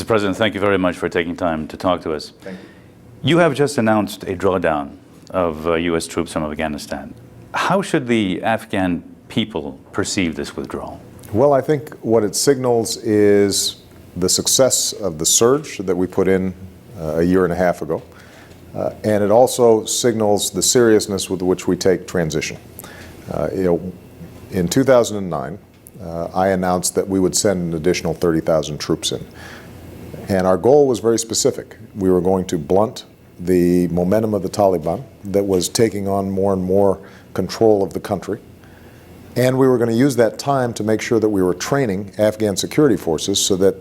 Mr. President, thank you very much for taking time to talk to us. Thank you. You have just announced a drawdown of U.S. troops from Afghanistan. How should the Afghan people perceive this withdrawal? Well, I think what it signals is the success of the surge that we put in a year and a half ago. And it also signals the seriousness with which we take transition. In 2009, I announced that we would send an additional 30,000 troops in. And our goal was very specific. We were going to blunt the momentum of the Taliban that was taking on more and more control of the country. And we were going to use that time to make sure that we were training Afghan security forces so that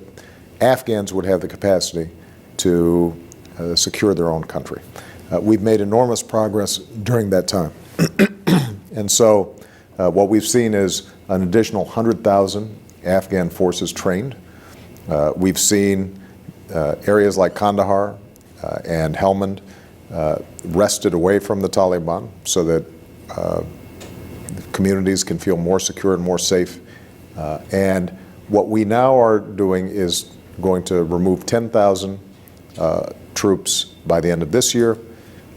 Afghans would have the capacity to secure their own country. We've made enormous progress during that time. And so what we've seen is an additional 100,000 Afghan forces trained. We've seen areas like Kandahar and Helmand wrested away from the Taliban so that communities can feel more secure and more safe. And what we now are doing is going to remove 10,000 troops by the end of this year,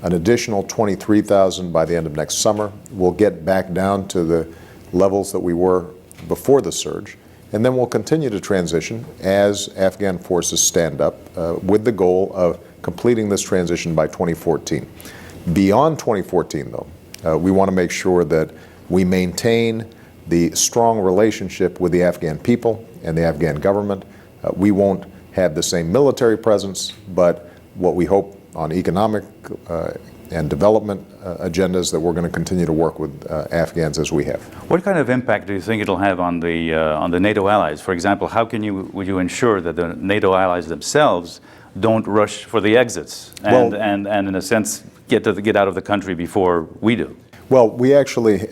an additional 23,000 by the end of next summer. We'll get back down to the levels that we were before the surge, and then we'll continue to transition as Afghan forces stand up with the goal of completing this transition by 2014. Beyond 2014, though, we want to make sure that we maintain the strong relationship with the Afghan people and the Afghan government. We won't have the same military presence, but what we hope on economic and development agendas that we're going to continue to work with Afghans as we have. What kind of impact do you think it'll have on the NATO allies? For example, how would you ensure that the NATO allies themselves don't rush for the exits and in a sense get out of the country before we do? Well, we actually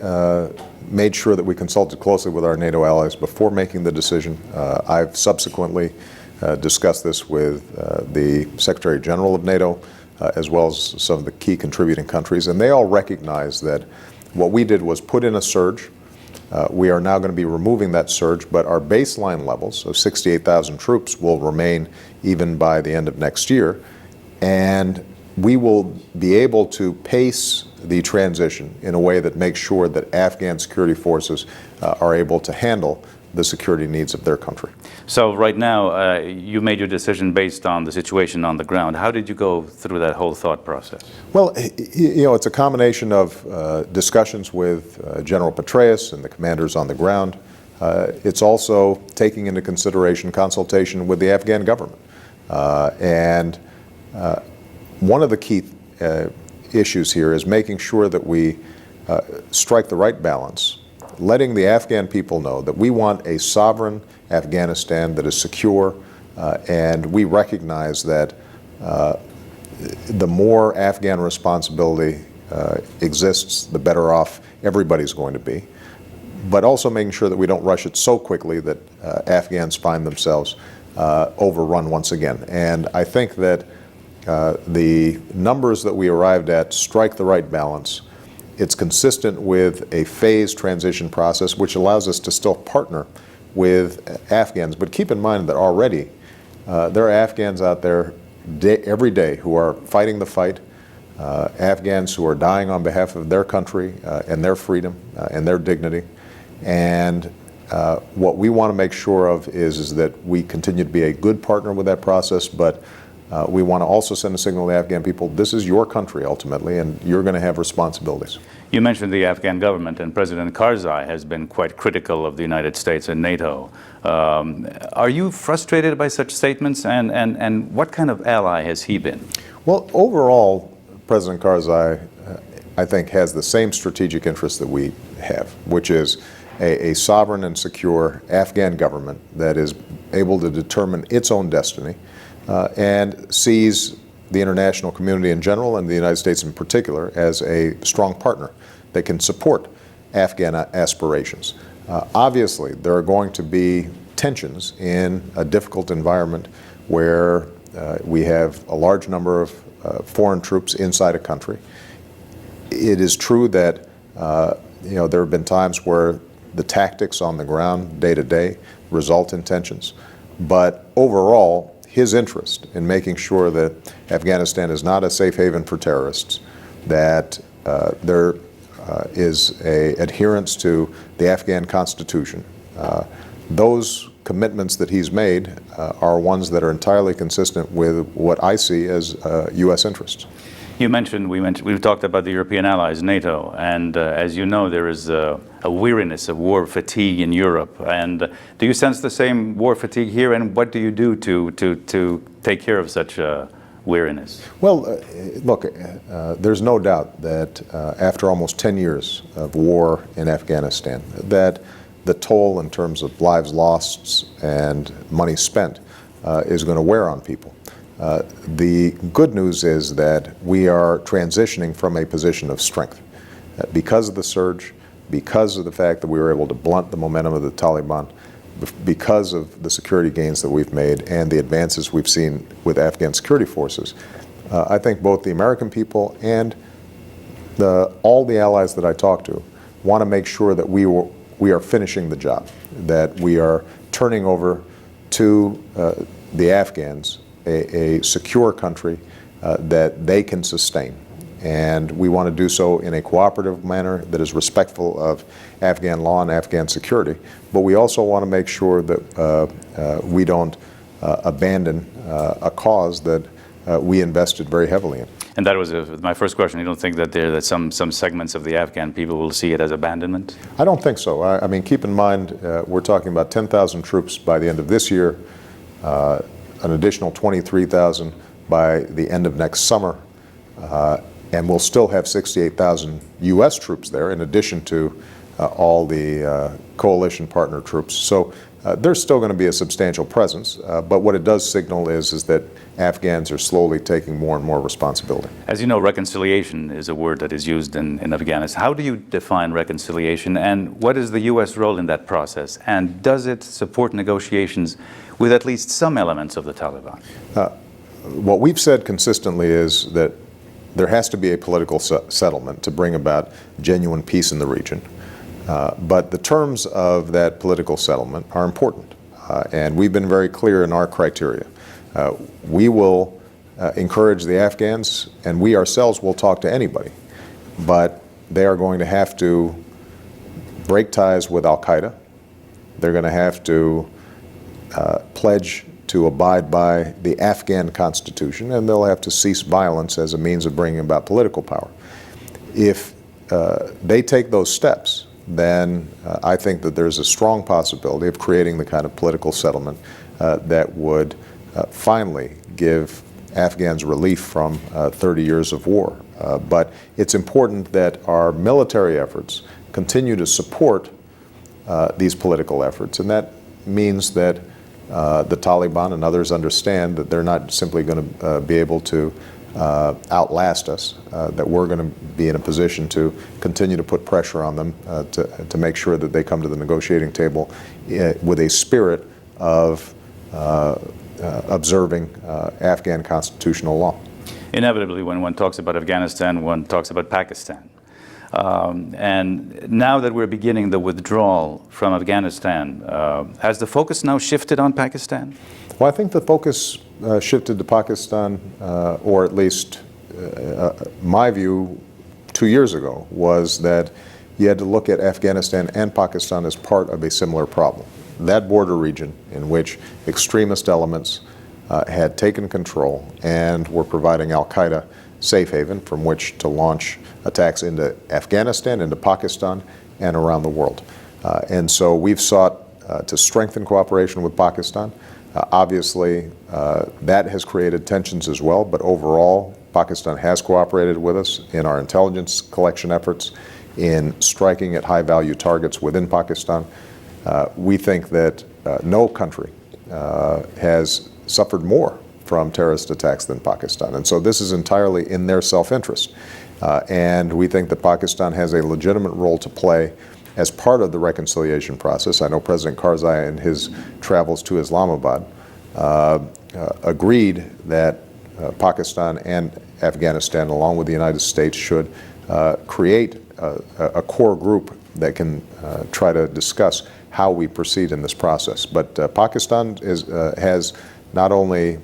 made sure that we consulted closely with our NATO allies before making the decision. I've subsequently discussed this with the Secretary General of NATO, as well as some of the key contributing countries, and they all recognize that what we did was put in a surge. We are now going to be removing that surge, but our baseline levels of 68,000 troops will remain even by the end of next year, and we will be able to pace the transition in a way that makes sure that Afghan security forces are able to handle the security needs of their country. So right now, you made your decision based on the situation on the ground. How did you go through that whole thought process? Well, it's a combination of discussions with General Petraeus and the commanders on the ground. It's also taking into consideration consultation with the Afghan government. And one of the key issues here is making sure that we strike the right balance, letting the Afghan people know that we want a sovereign Afghanistan that is secure, and we recognize that the more Afghan responsibility exists, the better off everybody's going to be. But also making sure that we don't rush it so quickly that Afghans find themselves overrun once again. And I think that the numbers that we arrived at strike the right balance. It's consistent with a phased transition process, which allows us to still partner with Afghans. But keep in mind that already there are Afghans out there every day who are fighting the fight, Afghans who are dying on behalf of their country and their freedom and their dignity. And what we want to make sure of is that we continue to be a good partner with that process, but we want to also send a signal to the Afghan people, this is your country ultimately, and you're going to have responsibilities. You mentioned the Afghan government, and President Karzai has been quite critical of the United States and NATO. Are you frustrated by such statements, and what kind of ally has he been? Well, overall, President Karzai, I think, has the same strategic interest that we have, which is a sovereign and secure Afghan government that is able to determine its own destiny, and sees the international community in general and the United States in particular as a strong partner that can support Afghan aspirations. Obviously, there are going to be tensions in a difficult environment where we have a large number of foreign troops inside a country. It is true that there have been times where the tactics on the ground day to day result in tensions, but overall, his interest in making sure that Afghanistan is not a safe haven for terrorists, that there is a adherence to the Afghan Constitution. Those commitments that he's made are ones that are entirely consistent with what I see as U.S. interests. We've talked about the European allies, NATO, and as you know, there is a weariness of war fatigue in Europe. And do you sense the same war fatigue here? And what do you do to take care of such weariness? Well, look, there's no doubt that after almost 10 years of war in Afghanistan, that the toll in terms of lives lost and money spent is going to wear on people. The good news is that we are transitioning from a position of strength. Because of the surge, because of the fact that we were able to blunt the momentum of the Taliban, because of the security gains that we've made and the advances we've seen with Afghan security forces, I think both the American people and all the allies that I talk to want to make sure that we are finishing the job, that we are turning over to the Afghans a secure country that they can sustain. And we want to do so in a cooperative manner that is respectful of Afghan law and Afghan security. But we also want to make sure that we don't abandon a cause that we invested very heavily in. And that was my first question. You don't think that some segments of the Afghan people will see it as abandonment? I don't think so. I mean, keep in mind, we're talking about 10,000 troops by the end of this year, an additional 23,000 by the end of next summer, and we'll still have 68,000 U.S. troops there in addition to all the coalition partner troops. So there's still going to be a substantial presence, but what it does signal is that Afghans are slowly taking more and more responsibility. As you know, reconciliation is a word that is used in Afghanistan. How do you define reconciliation, and what is the U.S. role in that process? And does it support negotiations with at least some elements of the Taliban? What we've said consistently is that there has to be a political settlement to bring about genuine peace in the region. But the terms of that political settlement are important, and we've been very clear in our criteria. We will encourage the Afghans, and we ourselves will talk to anybody, but they are going to have to break ties with Al-Qaeda. They're going to have to pledge to abide by the Afghan Constitution, and they'll have to cease violence as a means of bringing about political power. If they take those steps, then I think that there's a strong possibility of creating the kind of political settlement that would finally give Afghans relief from 30 years of war. But it's important that our military efforts continue to support these political efforts, and that means that the Taliban and others understand that they're not simply going to be able to outlast us, that we're going to be in a position to continue to put pressure on them to make sure that they come to the negotiating table with a spirit of observing Afghan constitutional law. Inevitably, when one talks about Afghanistan, one talks about Pakistan. And now that we're beginning the withdrawal from Afghanistan, has the focus now shifted on Pakistan? Well, I think the focus shifted to Pakistan, or at least my view 2 years ago was that you had to look at Afghanistan and Pakistan as part of a similar problem. That border region in which extremist elements had taken control and were providing Al-Qaeda safe haven from which to launch attacks into Afghanistan, into Pakistan, and around the world. And so we've sought to strengthen cooperation with Pakistan. Obviously, that has created tensions as well, but overall, Pakistan has cooperated with us in our intelligence collection efforts, in striking at high-value targets within Pakistan. We think that no country has suffered more from terrorist attacks than Pakistan. And so this is entirely in their self-interest. And we think that Pakistan has a legitimate role to play as part of the reconciliation process. I know President Karzai in his travels to Islamabad agreed that Pakistan and Afghanistan, along with the United States, should create a core group that can try to discuss how we proceed in this process. But Pakistan has not only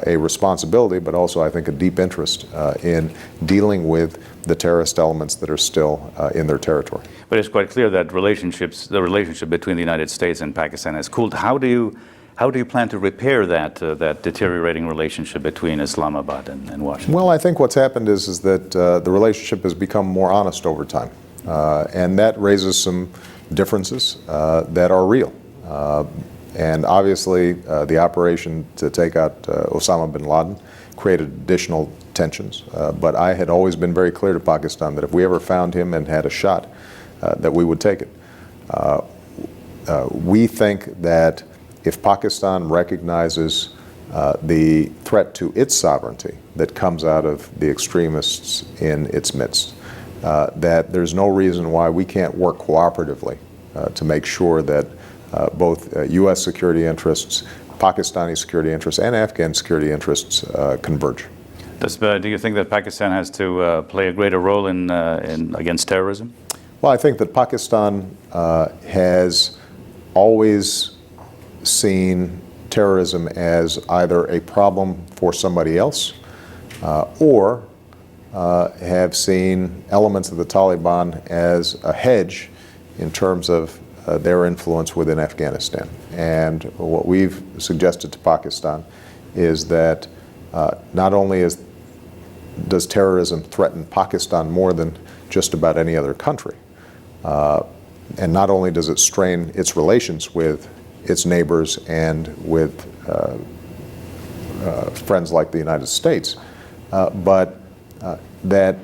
a responsibility, but also, I think, a deep interest in dealing with the terrorist elements that are still in their territory. But it's quite clear that the relationship between the United States and Pakistan has cooled. How do you plan to repair that deteriorating relationship between Islamabad and Washington? Well, I think what's happened is that the relationship has become more honest over time, and that raises some differences that are real. And obviously, the operation to take out Osama bin Laden created additional tensions. But I had always been very clear to Pakistan that if we ever found him and had a shot, that we would take it. We think that if Pakistan recognizes the threat to its sovereignty that comes out of the extremists in its midst, that there's no reason why we can't work cooperatively to make sure that both U.S. security interests, Pakistani security interests, and Afghan security interests converge. Do you think that Pakistan has to play a greater role in against terrorism? Well, I think that Pakistan has always seen terrorism as either a problem for somebody else or have seen elements of the Taliban as a hedge in terms of their influence within Afghanistan. And what we've suggested to Pakistan is that not only does terrorism threaten Pakistan more than just about any other country, and not only does it strain its relations with its neighbors and with friends like the United States, but that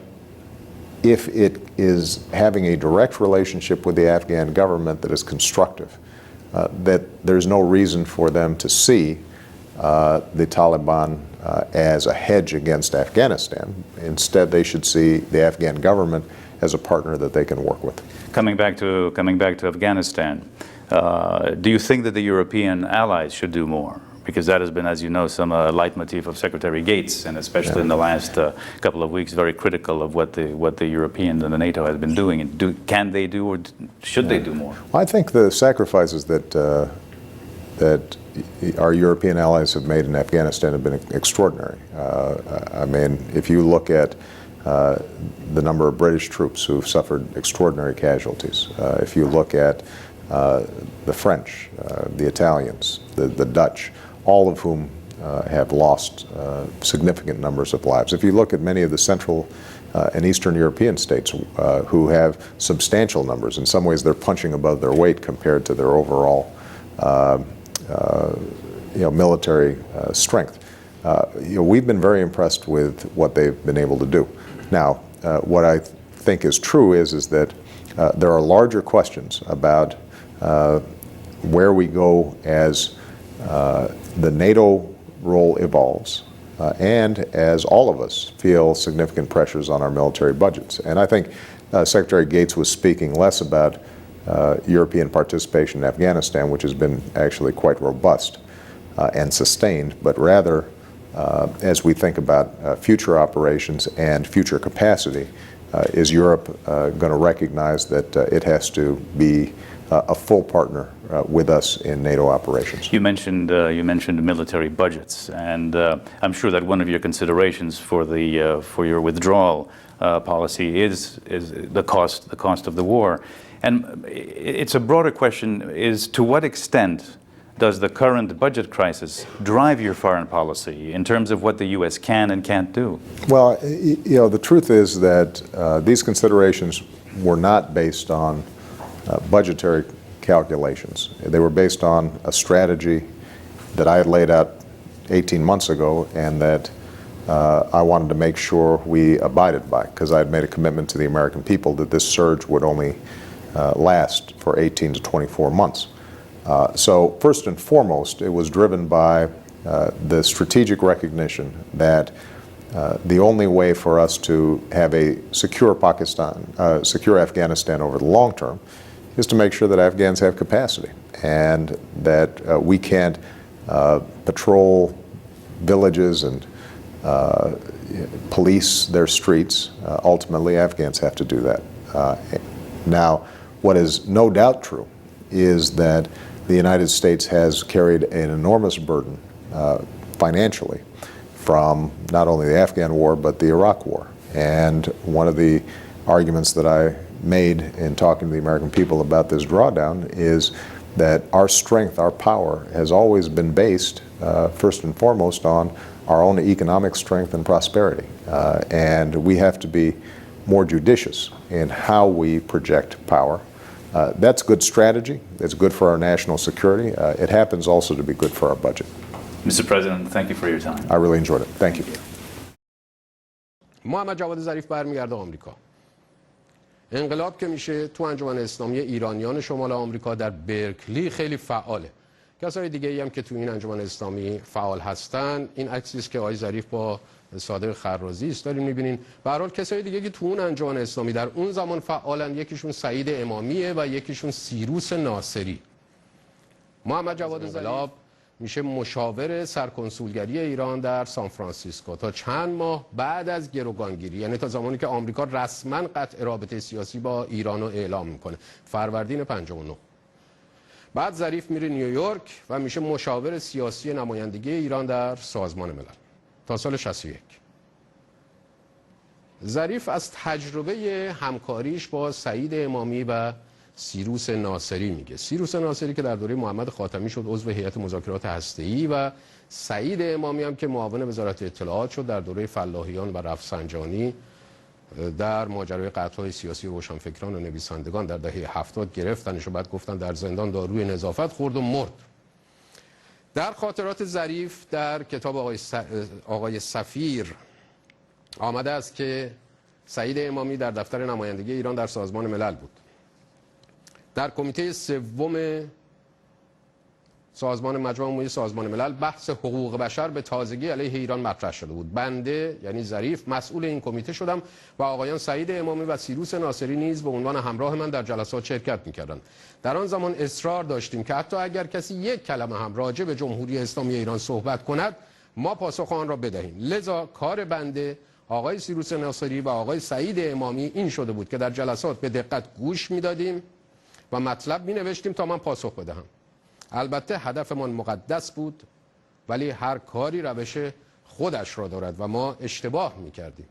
if it is having a direct relationship with the Afghan government that is constructive, that there's no reason for them to see the Taliban as a hedge against Afghanistan. Instead, they should see the Afghan government as a partner that they can work with. Coming back to Afghanistan, do you think that the European allies should do more? Because that has been, as you know, some leitmotif of Secretary Gates, and especially in the last couple of weeks, very critical of what the Europeans and the NATO has been doing. And can they do, or should they do more? Well, I think the sacrifices that our European allies have made in Afghanistan have been extraordinary. I mean, if you look at the number of British troops who've suffered extraordinary casualties, if you look at the French, the Italians, the Dutch, all of whom have lost significant numbers of lives. If you look at many of the Central and Eastern European states who have substantial numbers, in some ways they're punching above their weight compared to their overall military strength. We've been very impressed with what they've been able to do. Now, what I think is true is that there are larger questions about where we go as the NATO role evolves and as all of us feel significant pressures on our military budgets. And I think Secretary Gates was speaking less about European participation in Afghanistan, which has been actually quite robust and sustained, but rather as we think about future operations and future capacity, is Europe going to recognize that it has to be a full partner with us in NATO operations? You mentioned military budgets, and I'm sure that one of your considerations for your withdrawal policy is the cost of the war. And it's a broader question: is to what extent does the current budget crisis drive your foreign policy in terms of what the U.S. can and can't do? Well, the truth is that these considerations were not based on budgetary calculations. They were based on a strategy that I had laid out 18 months ago and that I wanted to make sure we abided by, because I had made a commitment to the American people that this surge would only last for 18 to 24 months. So first and foremost, it was driven by the strategic recognition that the only way for us to have a secure Afghanistan over the long term is to make sure that Afghans have capacity and that we can't patrol villages and police their streets. Ultimately, Afghans have to do that. Now, what is no doubt true is that the United States has carried an enormous burden financially from not only the Afghan war but the Iraq war. And one of the arguments that I made in talking to the American people about this drawdown is that our strength, our power, has always been based, first and foremost, on our own economic strength and prosperity. And we have to be more judicious in how we project power. That's good strategy. It's good for our national security. It happens also to be good for our budget. Mr. President, thank you for your time. I really enjoyed it. Thank you. محمد جواد ظریف برمیگرده آمریکا. انقلاب که میشه تو انجمن اسلامی ایرانیان شمال آمریکا در برکلی خیلی فعاله. کسای دیگه ای هم که تو این انجمن اسلامی فعال هستن، این عکسی است که آقای ظریف با صادق خرازی است دارین میبینین. به هر حال کسای دیگه که تو اون انجمن اسلامی در اون زمان فعالن، یکیشون سعید امامیه و یکیشون سیروس ناصری. محمد جواد ظریف میشه مشاور سرکنسولگری ایران در سان فرانسیسکو تا چند ماه بعد از گروگانگیری، یعنی تا زمانی که آمریکا رسما قطع رابطه سیاسی با ایران رو اعلام میکنه، فروردین 59. بعد ظریف میره نیویورک و میشه مشاور سیاسی نمایندگی ایران در سازمان ملل تا سال 61. ظریف از تجربه همکاریش با سعید امامی و سیروس ناصری میگه. سیروس ناصری که در دوره محمد خاتمی شد عضو هیئت مذاکرات هسته‌ای و سعید امامی هم که معاون وزارت اطلاعات شد در دوره فلاحیان و رفسنجانی در ماجرای قتل‌های سیاسی روشنفکران و نویسندگان در دهه 70 گرفتنش و بعد گفتن در زندان داروی نظافت خورد و مرد. در خاطرات ظریف در کتاب آقای سفیر آمده است که سعید امامی در دفتر نمایندگی ایران در سازمان ملل بود. در کمیته سوم سازمان مجمع عمومی سازمان ملل بحث حقوق بشر به تازگی علیه ایران مطرح شده بود. بنده یعنی ظریف مسئول این کمیته شدم و آقایان سعید امامی و سیروس ناصری نیز به عنوان همراه من در جلسات شرکت می‌کردند. در آن زمان اصرار داشتیم که حتی اگر کسی یک کلمه هم راجع به جمهوری اسلامی ایران صحبت کند ما پاسخ آن را بدهیم. لذا کار بنده، آقای سیروس ناصری و آقای سعید امامی این شده بود که در جلسات به دقت گوش می‌دادیم و مطلب می‌نوشتیم تا من پاسخ بدهم. البته هدفمان مقدس بود، ولی هر کاری روش خودش را دارد و ما اشتباه می‌کردیم.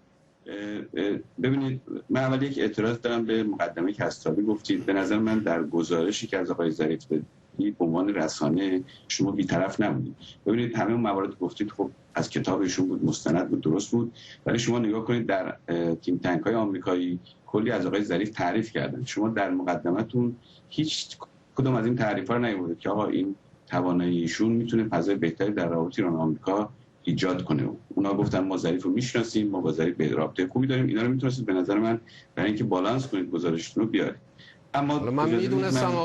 ببینید، من اول یک اعتراض دارم به مقدمه که هستابی گفتید. به نظر من در گزارشی که از آقای ظریف دادید به عنوان رسانه شما بی‌طرف نبودید. ببینید همه اون موارد گفتید خب از کتابشون بود، مستند بود، درست بود، ولی شما نگاه کنید در تیم تنک‌های آمریکایی کلی از آقای ظریف تعریف کردن. شما در مقدمتون هیچ کدوم از این تعریف‌ها رو نیاوردید که آقا این توانایی ایشون میتونه فضای بهتری در رابطه ایران و آمریکا ایجاد کنه. اونا گفتن ما ظریف رو میشناسیم، ما با ظریف به رابطه خوبی داریم. اینا رو میتونستید به نظر من برای اینکه بالانس کنید گزارشتون رو بیارید. اما من میدونستم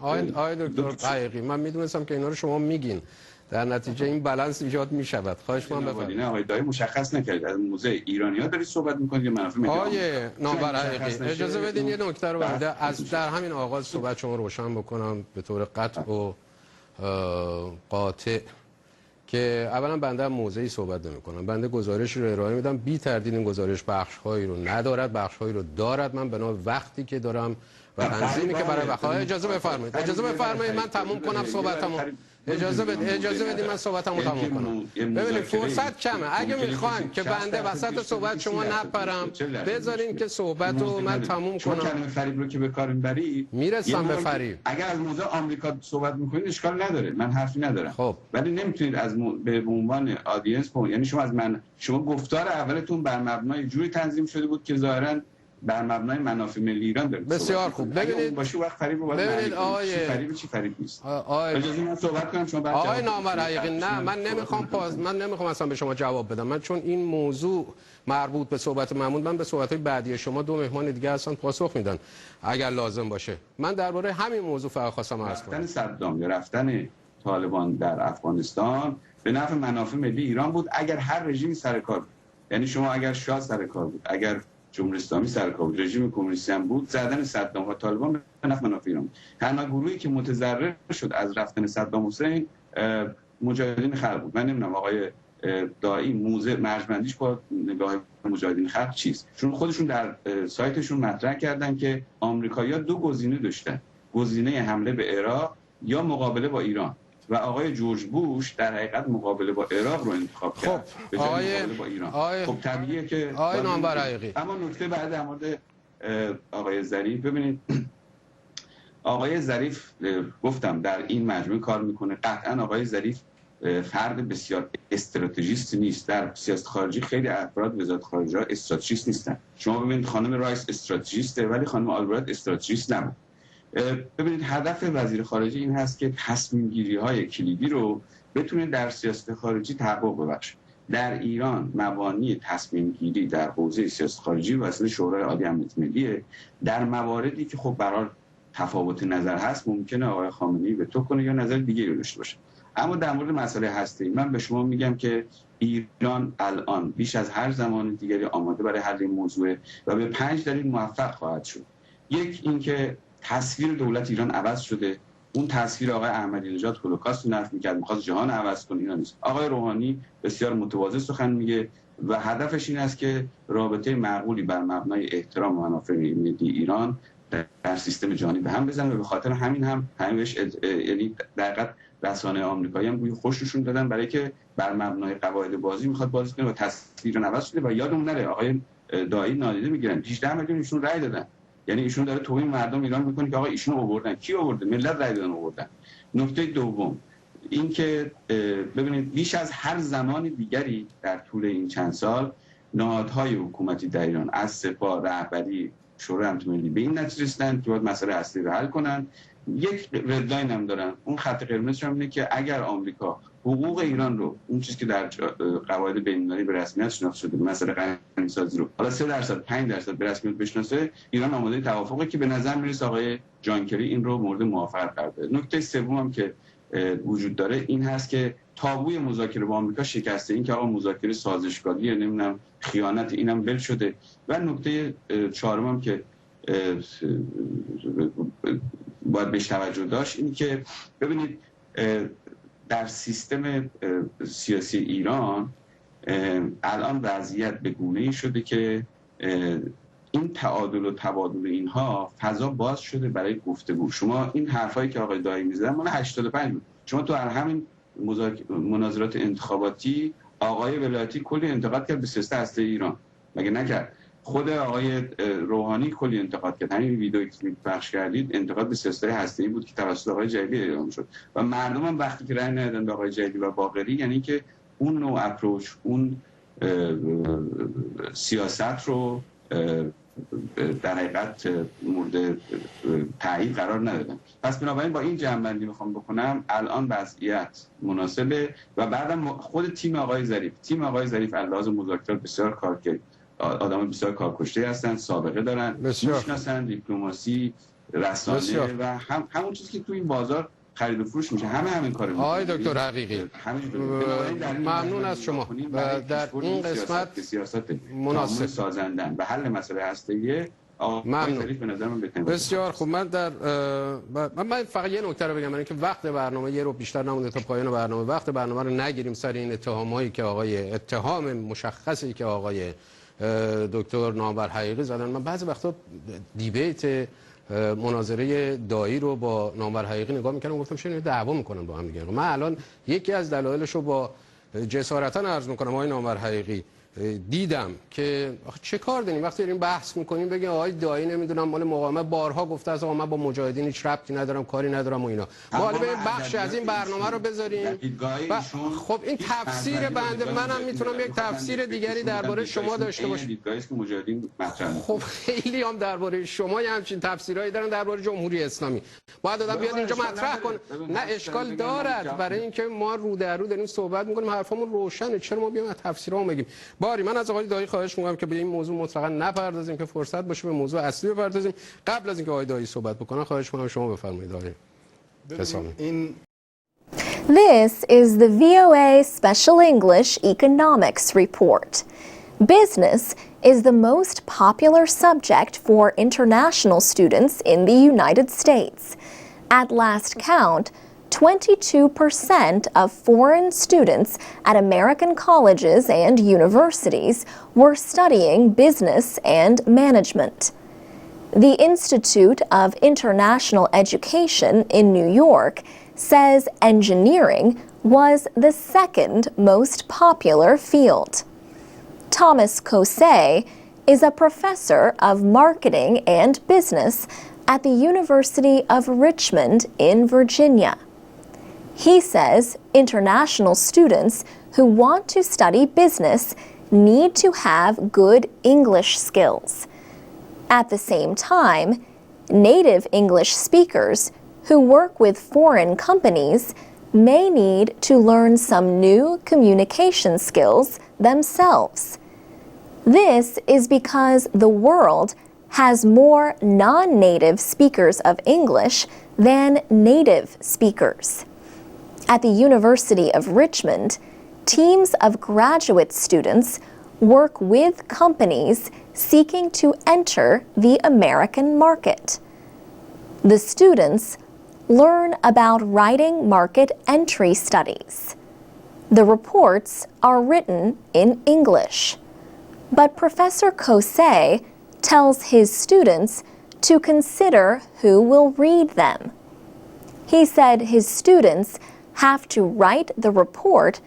آقای دکتر حقیقی، من میدونستم که اینا رو شما میگین، در نتیجه این بالانس ایجاد میشود. خواهش من بفرمایید. نه آقای دایی مشخص نکردید از موضع ایرانی‌ها دارید صحبت می‌کنید یا منافع ملی آمریکا؟ آقای نامور حقیقی اجازه بدین یه نکته رو بنده از در همین آغاز صحبت شما روشن بکنم به طور قطع و قاطع که اولا بنده هم موضعی صحبت نمی‌کنم. بنده گزارش رو ارائه میدم، بی تردید این گزارش بخش‌هایی رو ندارد، بخش‌هایی رو دارد. من بنا وقتی که دارم و تنظیمی که برای وقت اجازه بفرمایید من تموم کنم صحبتمو. اجازه بدید من صحبتمو تموم کنم. ببینید فرصت کمه. اگه میخواین که بنده وسط صحبت شما نپرم بذارین که صحبتو من تموم کنم. کلمه فریب رو که به کار میبرید میرسم به فریب. اگر از موضوع آمریکا صحبت میکنید اشکال نداره، من حرفی ندارم. خب ولی نمیتونید از به عنوان آدینس یعنی شما گفتار اولتون بر مبنای جوری تنظیم شده بود که ظاهراً بر مبنای منافع ملی ایران دارید. بسیار خوب. ببینید باشه وقت فریب رو ببینید چی فریب نیست. اجازه من صحبت کنم شما بعد آقای نامور حقیقی نه من نمیخوام اصلا به شما جواب بدم. من چون این موضوع مربوط به صحبت محمود، من به صحبت‌های بعدی شما دو مهمان دیگه هستن پاسخ میدن اگر لازم باشه. من درباره همین موضوع فقط خواستم عرض کنم. رفتن صدام یا رفتن طالبان در افغانستان به نفع منافع ملی ایران بود اگر هر رژیمی سر کار بود. یعنی شما اگر شاه سر کار بود، اگر جمهوری اسلامی سر کار بود، رژیم کمونیستی هم بود، زدن صدام و طالبان به نفع منافع ایران بود. تنها گروهی که متضرر شد از رفتن صدام حسین مجاهدین خلق بود. من نمیدونم آقای دایی موضع مرجمندیش با نگاه مجاهدین خلق چیست؟ چون خودشون در سایتشون مطرح کردن که آمریکایی‌ها دو گزینه داشتن: گزینه حمله به عراق یا مقابله با ایران. و آقای جورج بوش در حقیقت مقابله با عراق رو انتخاب کرد به جای مقابله با ایران. خب طبیعیه که نامور حقیقی. اما نکته بعد در مورد آقای ظریف، ببینید آقای ظریف گفتم در این مجموعه کار میکنه. قطعا آقای ظریف فرد بسیار استراتژیست نیست. در سیاست خارجی خیلی افراد وزارت خارجه ها استراتژیست نیستن. شما ببینید خانم رایس استراتژیسته ولی خانم آلبرایت استراتژیست نبود. ببینید هدف وزیر خارجه این هست که تصمیم گیری های کلیدی رو بتونه در سیاست خارجی تحقق ببخشه. در ایران مبانی تصمیم گیری در حوزه سیاست خارجی واسه شورای عالی امنیت ملیه. در مواردی که خب برای تفاوت نظر هست ممکنه آقای خامنه‌ای وتو کنه یا نظر دیگری رو داشته باشه. اما در مورد مسئله هسته‌ای من به شما میگم که ایران الان بیش از هر زمان دیگری آماده برای حل این موضوع و به 5 دلیل موفق خواهد شد. یک اینکه تصویر دولت ایران عوض شده. اون تصویر آقای احمدی نژاد هولوکاست رو نفی می‌کرد، می‌خواست جهان عوض کنه، اینا نیست. آقای روحانی بسیار متواضع سخن میگه و هدفش این است که رابطه معقولی بر مبنای احترام منافع ملی ایران در سیستم جهانی به هم بزنه و به خاطر همین هم همش یعنی دقیقاً رسانه آمریکایی هم گویا خوششون دادن برای که بر مبنای قواعد بازی میخواد بازی کنه و تصویر عوض شده. و یادمون نره آقای دایی نادیده میگیرن 18 میلیون ایشون رأی دادن. یعنی ایشون داره توهین مردم ایران میکنه که آقا ایشون آوردن. کی آورده؟ ملت رأی دادن آوردن. نکته دوم این که ببینید بیش از هر زمان دیگری در طول این چند سال نهادهای حکومتی در ایران از سپاه، رهبری، شورای امنیت ملی به این نتیجه رسیدن که باید مسئله اصلی رو حل کنن. یک ردلاین هم دارن. اون خط قرمزش هم اینه که اگر آمریکا حقوق ایران رو اون چیزی که در قواعد بین‌المللی به رسمیت شناخته شده مسئله غنی‌سازی رو حالا 3% 5% به رسمیت بشناسه، ایران آماده توافقی که به نظر میرسه آقای جان کری این رو مورد موافقت قرار بده. نکته سوم هم که وجود داره این هست که تابوی مذاکره با آمریکا شکسته. این که آقا مذاکره سازشکاریه نمیدونم خیانت اینم بل شده. و نکته چهارم هم که باید بهش توجه داشت این که ببینید در سیستم سیاسی ایران الان وضعیت به گونه‌ای شده که این تعادل و تبادل اینها فضا باز شده برای گفتگو. شما این حرفایی که آقای دایی میزدن مال 85 بود. شما تو همین مناظرات انتخاباتی آقای ولایتی کلی انتقاد کرد به سیاست هسته ایران، مگه نکرد؟ خود آقای روحانی کلی انتقاد کرد. همین ویدئویی که پخش کردید انتقاد به سیاست هسته‌ای بود که توسط آقای جلیلی اعلام شد و مردم هم وقتی که رأی ندادن به آقای جلیلی و باقری یعنی که اون نوع اپروچ، اون سیاست رو در حقیقت مورد تایید قرار ندادن. پس بنابراین با این جمع‌بندی میخوام بکنم الان وضعیت مناسبه و بعدم خود تیم آقای ظریف علاوه مذاکرات بسیار کار کرد. آدم بسیار کارکشته هستن، سابقه دارن، میشناسن دیپلماسی، رسانه و همون چیزی که تو این بازار خرید و فروش میشه همین کارو میکنه. آقای دکتر حقیقی ممنون از شما و در این قسمت سیاست مناسب سازندن و حل مسئله هسته‌ای ممنون. به نظر من بسیار خوب. من فقط یه نکته رو بگم، اینکه وقت برنامه یه رو بیشتر نمونده تا پایان برنامه. وقت برنامه رو نگیریم سر این اتهام مشخصی که آقای دکتر نامور حقیقی زدن. من بعضی وقتا دیبیت مناظره دایی رو با نامور حقیقی نگاه می‌کردم، گفتم چرا دعوا می‌کنن با هم دیگه. من الان یکی از دلایلش رو با جسارتا عرض می‌کنم آقای نامور حقیقی دیدم که چه کار داریم وقتی داریم بحث می‌کنیم بگیم آقای دایی نمیدونم مال مقاومت بارها گفته از آقا من با مجاهدین هیچ ربطی ندارم، کاری ندارم و اینا. حالا به بخش از این برنامه رو بذاریم. خب این تفسیر بنده منم میتونم یک تفسیر دیگری درباره شما داشته باشم. دیدگاهی که مجاهدین مطرح خب خیلی هم درباره شما همچین تفسیرایی دارن درباره جمهوری اسلامی. باید آدم بیاد اینجا مطرح کنه. نه اشکال دارد برای اینکه ما رو در رو داریم صحبت می‌کنیم، حرفمون روشنه. چرا ما بیایم تفسیرامو بگیم؟ باری من از آقای دایی خواهش می‌کنم که به این موضوع مطلقاً نپردازیم که فرصت باشه به موضوع اصلی بپردازیم. قبل از اینکه آقای دایی صحبت بکنن خواهش می‌کنم شما بفرمایید آقای حسامی. This is the VOA Special English Economics Report. Business is the most popular subject for international students in the United States. At last count, 22% of foreign students at American colleges and universities were studying business and management. The Institute of International Education in New York says engineering was the second most popular field. Thomas Kosey is a professor of marketing and business at the University of Richmond in Virginia. He says international students who want to study business need to have good English skills. At the same time, native English speakers who work with foreign companies may need to learn some new communication skills themselves. This is because the world has more non-native speakers of English than native speakers. At the University of Richmond, teams of graduate students work with companies seeking to enter the American market. The students learn about writing market entry studies. The reports are written in English, but Professor Kosey tells his students to consider who will read them. He said his students have to write the report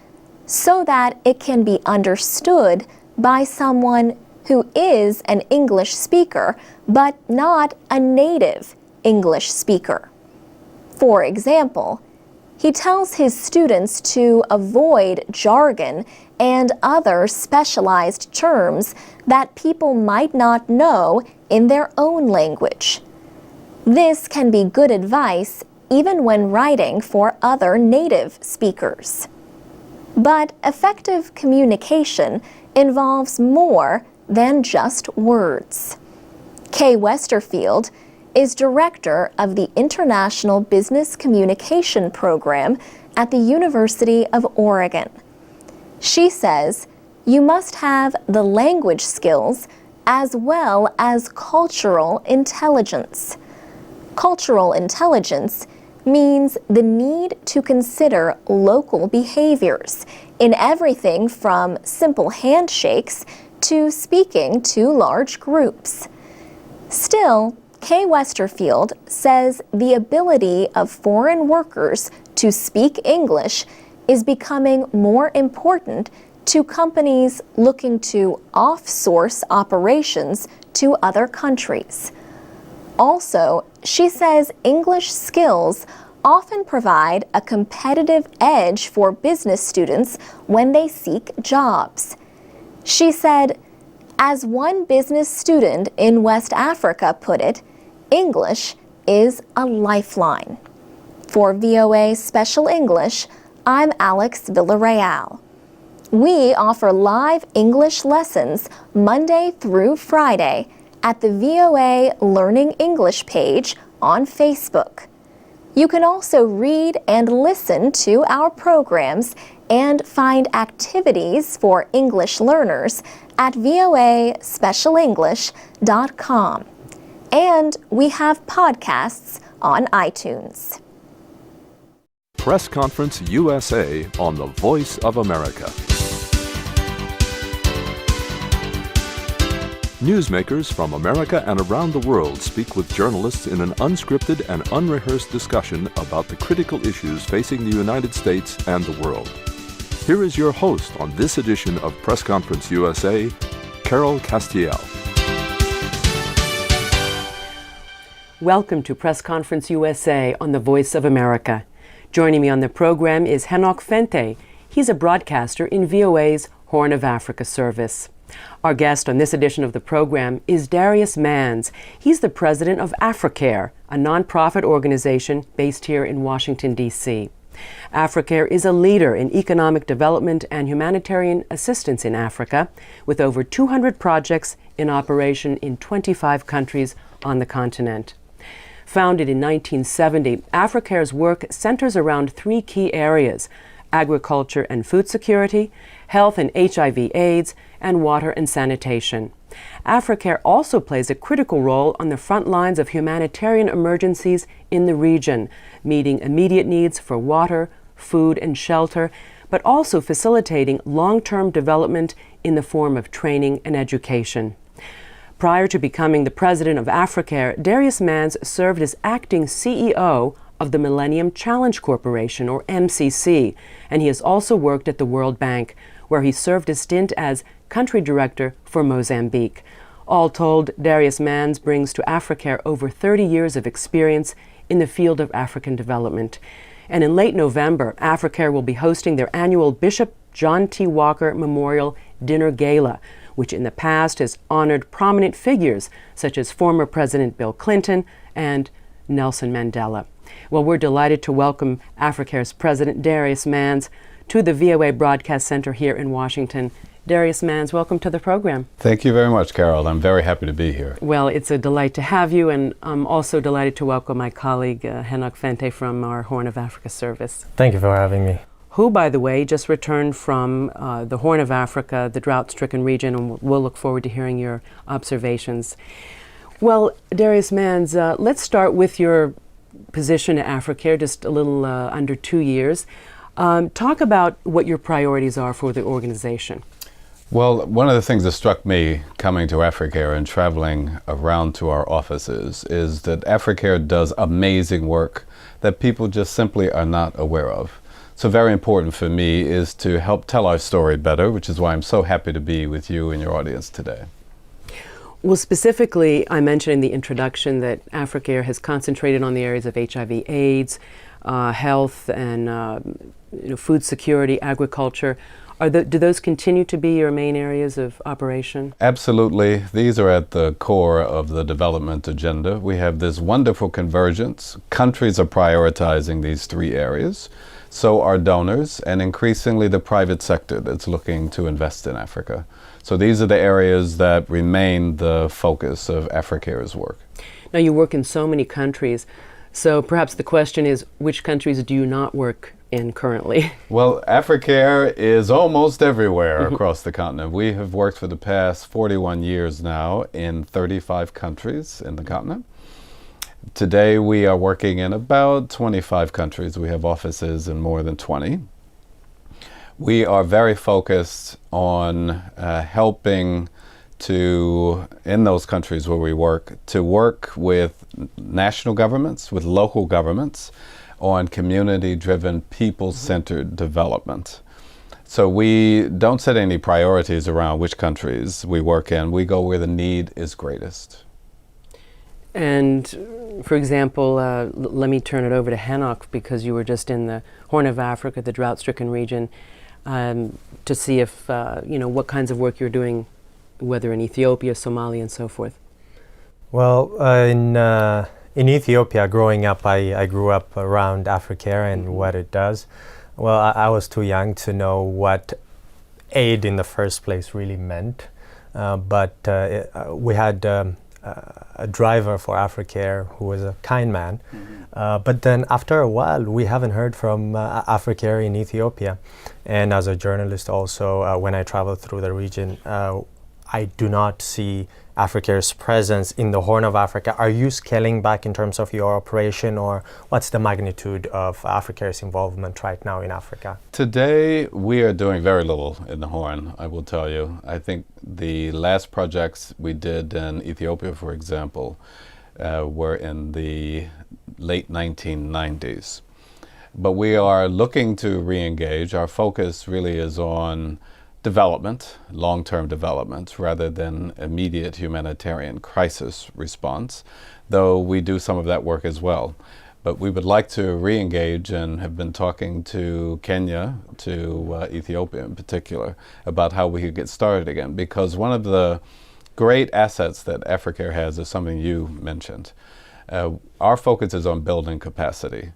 so that it can be understood by someone who is an English speaker, but not a native English speaker. For example, he tells his students to avoid jargon and other specialized terms that people might not know in their own language. This can be good advice even when writing for other native speakers. But effective communication involves more than just words. Kay Westerfield is director of the International Business Communication Program at the University of Oregon. She says you must have the language skills as well as cultural intelligence. Cultural intelligence means the need to consider local behaviors in everything from simple handshakes to speaking to large groups. Still, Kay Westerfield says the ability of foreign workers to speak English is becoming more important to companies looking to off-source operations to other countries. Also, she says English skills often provide a competitive edge for business students when they seek jobs. She said, as one business student in West Africa put it, English is a lifeline. For VOA Special English, I'm Alex Villarreal. We offer live English lessons Monday through Friday at the VOA Learning English page on Facebook. You can also read and listen to our programs and find activities for English learners at voaspecialenglish.com. And we have podcasts on iTunes. Press Conference USA on the Voice of America. Newsmakers from America and around the world speak with journalists in an unscripted and unrehearsed discussion about the critical issues facing the United States and the world. Here is your host on this edition of Press Conference USA, Carol Castiel. Welcome to Press Conference USA on the Voice of America. Joining me on the program is Henok Fente. He's a broadcaster in VOA's Horn of Africa service. Our guest on this edition of the program is Darius Manns. He's the president of Africare, a nonprofit organization based here in Washington, D.C. Africare is a leader in economic development and humanitarian assistance in Africa, with over 200 projects in operation in 25 countries on the continent. Founded in 1970, Africare's work centers around three key areas: agriculture and food security, health and HIV/AIDS, and water and sanitation. Africare also plays a critical role on the front lines of humanitarian emergencies in the region, meeting immediate needs for water, food, and shelter, but also facilitating long-term development in the form of training and education. Prior to becoming the president of Africare, Darius Manns served as acting CEO of the Millennium Challenge Corporation, or MCC, and he has also worked at the World Bank, where he served a stint as country director for Mozambique. All told, Darius Manns brings to Africare over 30 years of experience in the field of African development. And in late November, Africare will be hosting their annual Bishop John T. Walker Memorial Dinner Gala, which in the past has honored prominent figures such as former President Bill Clinton and Nelson Mandela. Well, we're delighted to welcome Africare's President Darius Manns to the VOA Broadcast Center here in Washington. Darius Manns, welcome to the program. Thank you very much, Carol. I'm very happy to be here. Well, it's a delight to have you, and I'm also delighted to welcome my colleague, Henok Fente from our Horn of Africa service. Thank you for having me. Who, by the way, just returned from the Horn of Africa, the drought-stricken region, and we'll look forward to hearing your observations. Well, Darius Manns, let's start with your position at Africare, just a little under 2 years. Talk about what your priorities are for the organization. Well, one of the things that struck me coming to Africare and traveling around to our offices is that Africare does amazing work that people just simply are not aware of. So very important for me is to help tell our story better, which is why I'm so happy to be with you and your audience today. Well, specifically, I mentioned in the introduction that Africare has concentrated on the areas of HIV/AIDS, health, and food security, agriculture. Do those continue to be your main areas of operation? Absolutely. These are at the core of the development agenda. We have this wonderful convergence. Countries are prioritizing these three areas. So are donors, and increasingly the private sector that's looking to invest in Africa. So these are the areas that remain the focus of Africare's work. Now, you work in so many countries, so perhaps the question is, which countries do you not work in currently? Well, Africare is almost everywhere across the continent. We have worked for the past 41 years now in 35 countries in the continent. Today we are working in about 25 countries. We have offices in more than 20. We are very focused on helping to, in those countries where we work, to work with national governments, with local governments, on community-driven, people-centered development. So we don't set any priorities around which countries we work in. We go where the need is greatest. And for example, let me turn it over to Henok, because you were just in the Horn of Africa, the drought-stricken region, to see if, what kinds of work you're doing, whether in Ethiopia, Somalia, and so forth. Well, in Ethiopia, growing up, I grew up around Africare and what it does. Well, I was too young to know what aid in the first place really meant, but we had a driver for Africare who was a kind man. But then after a while, we haven't heard from Africare in Ethiopia. And as a journalist also, when I travel through the region, I do not see Africare's presence in the Horn of Africa. Are you scaling back in terms of your operation, or what's the magnitude of Africare's involvement right now in Africa? Today, we are doing very little in the Horn, I will tell you. I think the last projects we did in Ethiopia, for example, were in the late 1990s. But we are looking to re-engage. Our focus really is on development, long-term development, rather than immediate humanitarian crisis response, though we do some of that work as well. But we would like to re-engage and have been talking to Kenya, to Ethiopia in particular, about how we could get started again, because one of the great assets that Africare has is something you mentioned. Our focus is on building capacity.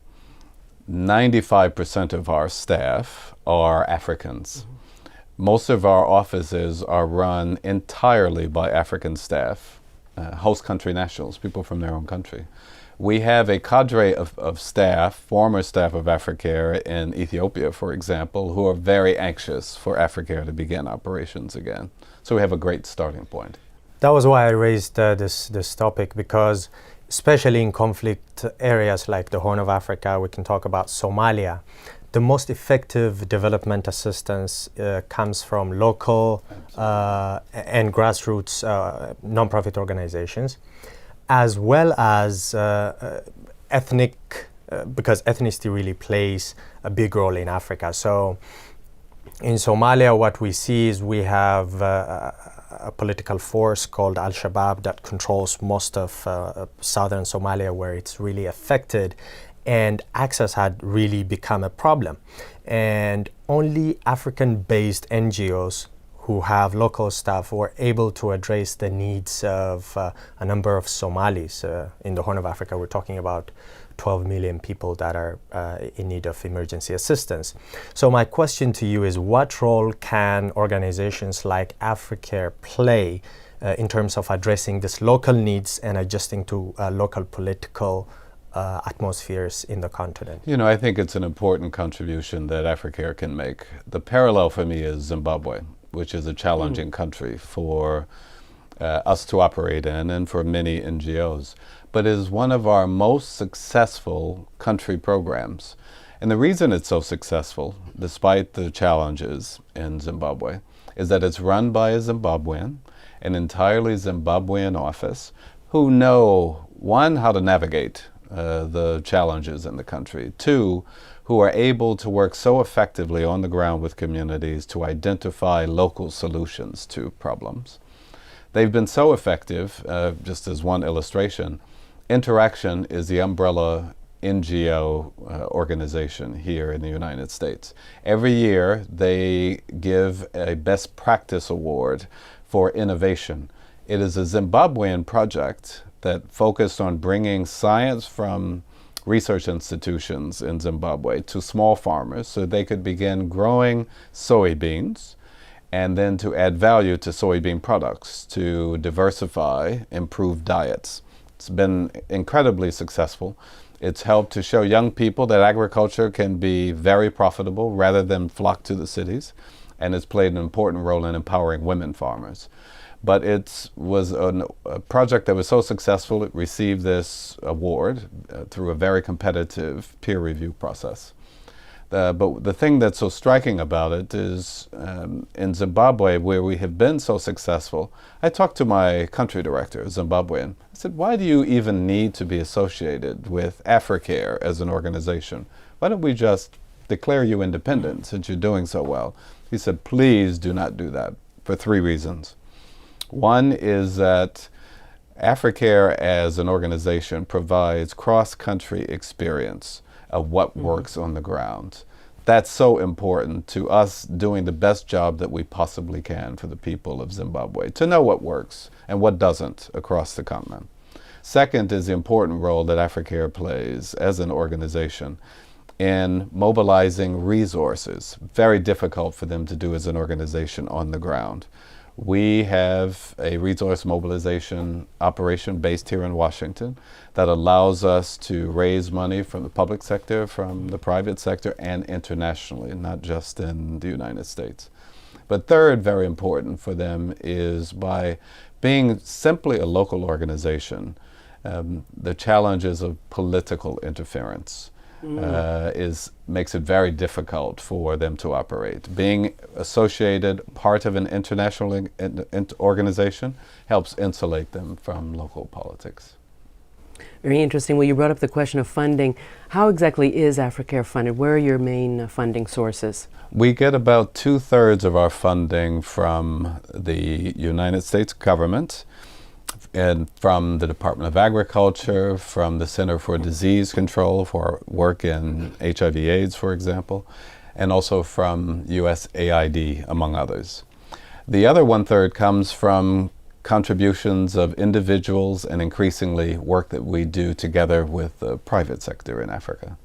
95% of our staff are Africans. Most of our offices are run entirely by African staff, host country nationals, people from their own country. We have a cadre of staff, former staff of Africare in Ethiopia, for example, who are very anxious for Africare to begin operations again. So we have a great starting point. That was why I raised this topic, because especially in conflict areas like the Horn of Africa, we can talk about Somalia. the most effective development assistance comes from local and grassroots nonprofit organizations, as well as ethnic, because ethnicity really plays a big role in Africa. So in Somalia, what we see is we have a political force called Al-Shabaab that controls most of southern Somalia, where it's really affected, and access had really become a problem. And only African-based NGOs who have local staff were able to address the needs of a number of Somalis. In the Horn of Africa, we're talking about 12 million people that are in need of emergency assistance. So my question to you is, what role can organizations like Africare play in terms of addressing these local needs and adjusting to local political atmospheres in the continent? You know, I think it's an important contribution that Africare can make. The parallel for me is Zimbabwe, which is a challenging country for us to operate in and for many NGOs, but is one of our most successful country programs. And the reason it's so successful, despite the challenges in Zimbabwe, is that it's run by a Zimbabwean, an entirely Zimbabwean office, who know, one, how to navigate the challenges in the country, two, who are able to work so effectively on the ground with communities to identify local solutions to problems. They've been so effective, just as one illustration, Interaction is the umbrella NGO organization here in the United States. Every year they give a best practice award for innovation. It is a Zimbabwean project that focused on bringing science from research institutions in Zimbabwe to small farmers so they could begin growing soybeans and then to add value to soybean products to diversify, improve diets. It's been incredibly successful. It's helped to show young people that agriculture can be very profitable rather than flock to the cities, and it's played an important role in empowering women farmers. But it was a project that was so successful, it received this award through a very competitive peer review process. But the thing that's so striking about it is in Zimbabwe, where we have been so successful, I talked to my country director, Zimbabwean. I said, why do you even need to be associated with Africare as an organization? Why don't we just declare you independent since you're doing so well? He said, please do not do that, for three reasons. One is that Africare as an organization provides cross-country experience of what works on the ground. That's so important to us doing the best job that we possibly can for the people of Zimbabwe, to know what works and what doesn't across the continent. Second is the important role that Africare plays as an organization in mobilizing resources. Very difficult for them to do as an organization on the ground. We have a resource mobilization operation based here in Washington that allows us to raise money from the public sector, from the private sector, and internationally, not just in the United States. But third, very important for them, is by being simply a local organization, the challenges of political interference makes it very difficult for them to operate. Being associated, part of an international organization, helps insulate them from local politics. Very interesting. Well, you brought up the question of funding. How exactly is Africare funded? Where are your main funding sources? We get about 2/3 of our funding from the United States government, and from the Department of Agriculture, from the Center for Disease Control for work in HIV/AIDS, for example, and also from USAID, among others. The other 1/3 comes from contributions of individuals and increasingly work that we do together with the private sector in Africa.